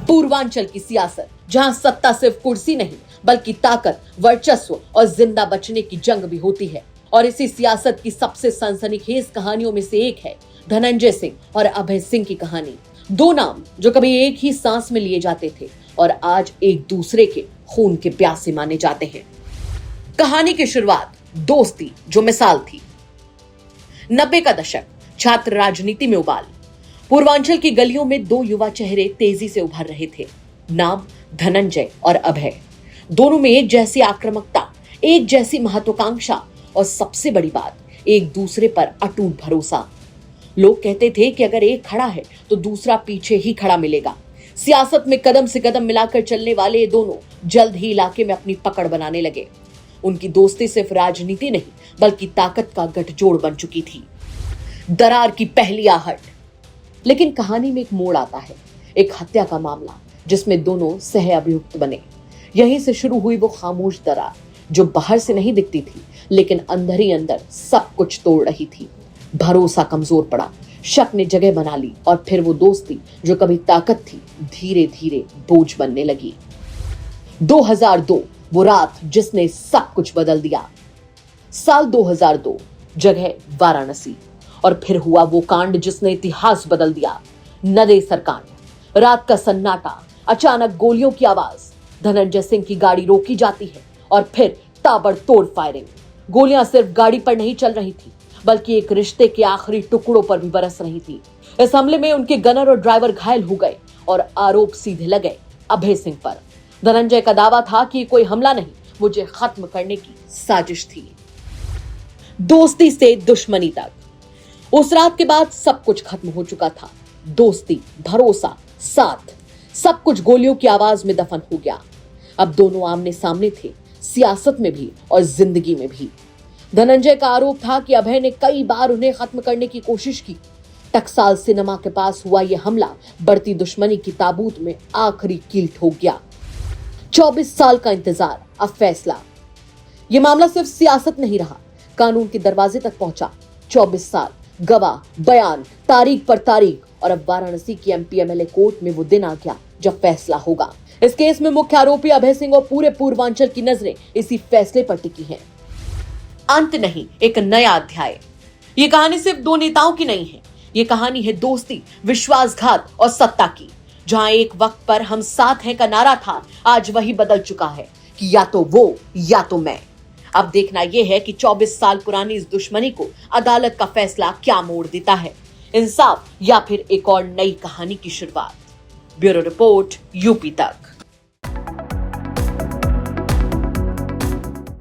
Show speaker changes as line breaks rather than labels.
पूर्वांचल की सियासत, जहां सत्ता सिर्फ कुर्सी नहीं बल्कि ताकत, वर्चस्व और जिंदा बचने की जंग भी होती है। और इसी सियासत की सबसे सनसनीखेज कहानियों में से एक है धनंजय सिंह और अभय सिंह की कहानी। दो नाम जो कभी एक ही सांस में लिए जाते थे और आज एक दूसरे के खून के प्यासे माने जाते हैं। कहानी की शुरुआत दोस्ती जो मिसाल थी। 90 का दशक, छात्र राजनीति में उबाल। पूर्वांचल की गलियों में दो युवा चेहरे तेजी से उभर रहे थे। नाम धनंजय और अभय। दोनों में एक जैसी आक्रामकता, एक जैसी महत्वाकांक्षा और सबसे बड़ी बात, एक दूसरे पर अटूट भरोसा। लोग कहते थे कि अगर एक खड़ा है तो दूसरा पीछे ही खड़ा मिलेगा। सियासत में कदम से कदम मिलाकर चलने वाले ये दोनों जल्द ही इलाके में अपनी पकड़ बनाने लगे। उनकी दोस्ती सिर्फ राजनीति नहीं बल्कि ताकत का गठजोड़ बन चुकी थी। दरार की पहली आहट। लेकिन कहानी में एक मोड़ आता है, एक हत्या का मामला जिसमें दोनों सह अभियुक्त बने। यहीं से शुरू हुई वो खामोश दरार जो बाहर से नहीं दिखती थी लेकिन अंदर ही अंदर सब कुछ तोड़ रही थी। भरोसा कमजोर पड़ा, शक ने जगह बना ली और फिर वो दोस्ती जो कभी ताकत थी धीरे धीरे बोझ बनने लगी। 2002 वो रात जिसने सब कुछ बदल दिया। साल 2002, जगह वाराणसी। और फिर हुआ वो कांड जिसने इतिहास बदल दिया, नदेसर कांड। रात का सन्नाटा, अचानक गोलियों की आवाज, धनंजय सिंह की गाड़ी रोकी जाती है और फिर ताबड़तोड़ फायरिंग। गोलियां सिर्फ गाड़ी पर नहीं चल रही थी बल्कि एक रिश्ते के आखिरी टुकड़ों पर भी बरस रही थी। इस हमले में उनके गनर और ड्राइवर घायल हो गए और आरोप सीधे लगे अभय सिंह पर। धनंजय का दावा था कि कोई हमला नहीं, मुझे खत्म करने की साजिश थी। दोस्ती से दुश्मनी तक। उस रात के बाद सब कुछ खत्म हो चुका था। दोस्ती, भरोसा, साथ, सब कुछ गोलियों की आवाज में दफन हो गया। अब दोनों आमने सामने थे, सियासत में भी और जिंदगी में भी। धनंजय का आरोप था कि अभय ने कई बार उन्हें खत्म करने की कोशिश की। टकसाल सिनेमा के पास हुआ यह हमला बढ़ती दुश्मनी की ताबूत में आखिरी कील ठोक गया। 24 साल का इंतजार, अब फैसला। यह मामला सिर्फ सियासत नहीं रहा, कानून के दरवाजे तक पहुंचा। 24 साल, गवाह, बयान, तारीख पर तारीख और अब वाराणसी की एमपी एमएलए कोर्ट में वो दिन आ गया जब फैसला होगा। इस केस में मुख्य आरोपी अभय सिंह और पूरे पूर्वांचल की नजरें इसी फैसले पर टिकी हैं। अंत नहीं, एक नया अध्याय। ये कहानी सिर्फ दो नेताओं की नहीं है, ये कहानी है दोस्ती, विश्वासघात और सत्ता की। जहां एक वक्त पर हम साथ हैं का नारा था, आज वही बदल चुका है कि या तो वो या तो मैं। अब देखना यह है कि 24 साल पुरानी इस दुश्मनी को अदालत का फैसला क्या मोड़ देता है, इंसाफ या फिर एक और नई कहानी की शुरुआत। ब्यूरो रिपोर्ट, यूपी तक।